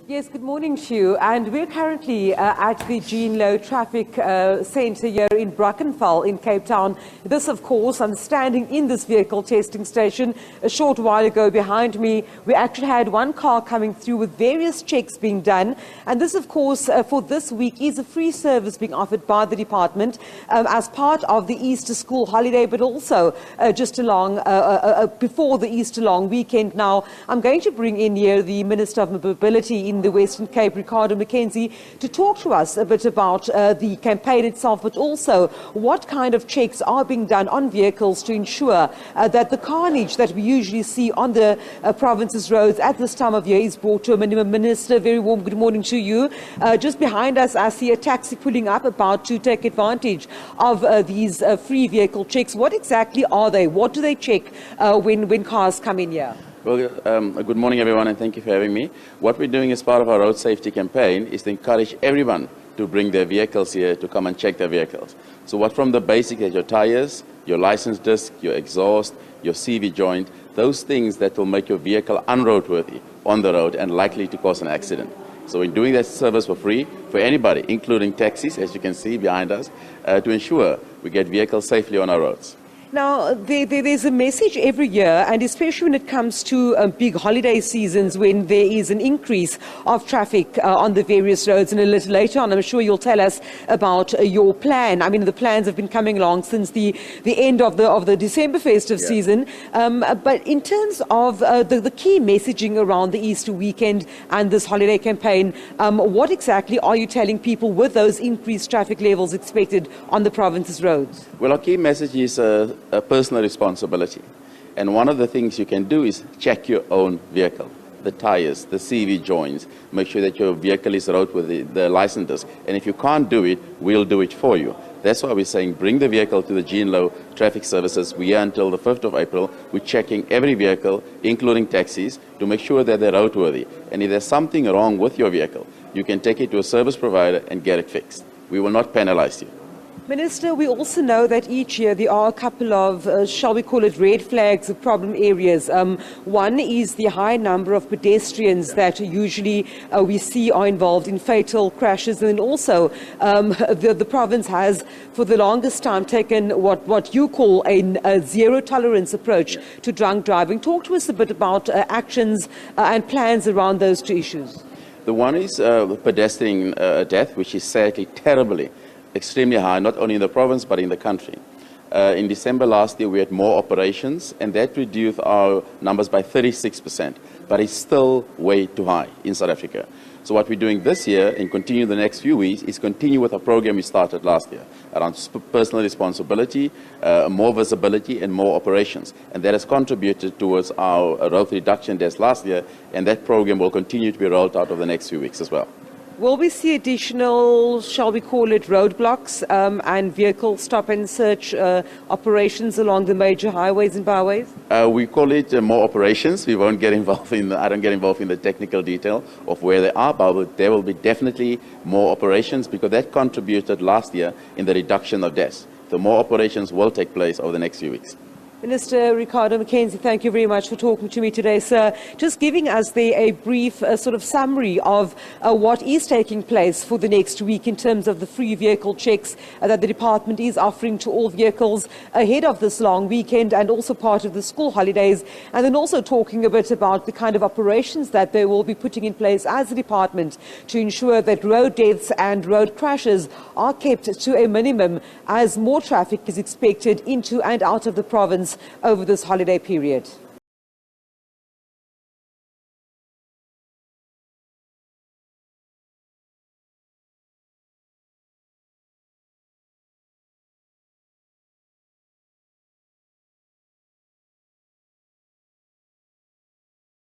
Yes, good morning to you. And we're currently at the Jean Low Traffic Centre here in Brackenfell in Cape Town. This, of course, I'm standing in this vehicle testing station. A short while ago behind me, we actually had one car coming through with various checks being done. And this, of course, for this week is a free service being offered by the department as part of the Easter school holiday, but also just along before the Easter long weekend. Now, I'm going to bring in here the Minister of Mobility in the Western Cape, Ricardo Mackenzie, to talk to us a bit about the campaign itself, but also what kind of checks are being done on vehicles to ensure that the carnage that we usually see on the province's roads at this time of year is brought to a minimum. Minister, very warm good morning to you. Just behind us, I see a taxi pulling up, about to take advantage of these free vehicle checks. What exactly are they? What do they check when cars come in here? Well, good morning, everyone, and thank you for having me. What we're doing as part of our road safety campaign is to encourage everyone to bring their vehicles here to come and check their vehicles. So what from the basic, your tires, your license disc, your exhaust, your CV joint, those things that will make your vehicle unroadworthy on the road and likely to cause an accident. So we're doing that service for free for anybody, including taxis, as you can see behind us, to ensure we get vehicles safely on our roads. Now, there's a message every year, and especially when it comes to big holiday seasons when there is an increase of traffic on the various roads. And a little later on, I'm sure you'll tell us about your plan. I mean, the plans have been coming along since the end of the December festive season. But in terms of the key messaging around the Easter weekend and this holiday campaign, what exactly are you telling people with those increased traffic levels expected on the province's roads? Well, our key message is a personal responsibility. And one of the things you can do is check your own vehicle, the tires, the CV joints, make sure that your vehicle is roadworthy, the license disc. And if you can't do it, we'll do it for you. That's why we're saying bring the vehicle to the Jean Low Traffic Services. We are until the 5th of April. We're checking every vehicle, including taxis, to make sure that they're roadworthy. And if there's something wrong with your vehicle, you can take it to a service provider and get it fixed. We will not penalize you. Minister, we also know that each year there are a couple of, shall we call it, red flags of problem areas. One is the high number of pedestrians that usually we see are involved in fatal crashes. And then also the province has, for the longest time, taken what you call a zero tolerance approach to drunk driving. Talk to us a bit about actions and plans around those two issues. The one is pedestrian death, which is sadly terribly extremely high, not only in the province but in the country. In December last year, we had more operations, and that reduced our numbers by 36%, but it's still way too high in South Africa. So what we're doing this year and continue the next few weeks is continue with a program we started last year around personal responsibility, more visibility and more operations. And that has contributed towards our road reduction deaths last year, and that program will continue to be rolled out over the next few weeks as well. Will we see additional, shall we call it, roadblocks and vehicle stop and search operations along the major highways and byways? We call it more operations. We won't get involved in I don't get involved in the technical detail of where they are, but there will be definitely more operations because that contributed last year in the reduction of deaths. So more operations will take place over the next few weeks. Minister Ricardo Mackenzie, thank you very much for talking to me today, sir. Just giving us there a brief sort of summary of what is taking place for the next week in terms of the free vehicle checks that the department is offering to all vehicles ahead of this long weekend and also part of the school holidays, and then also talking a bit about the kind of operations that they will be putting in place as a department to ensure that road deaths and road crashes are kept to a minimum as more traffic is expected into and out of the province over this holiday period.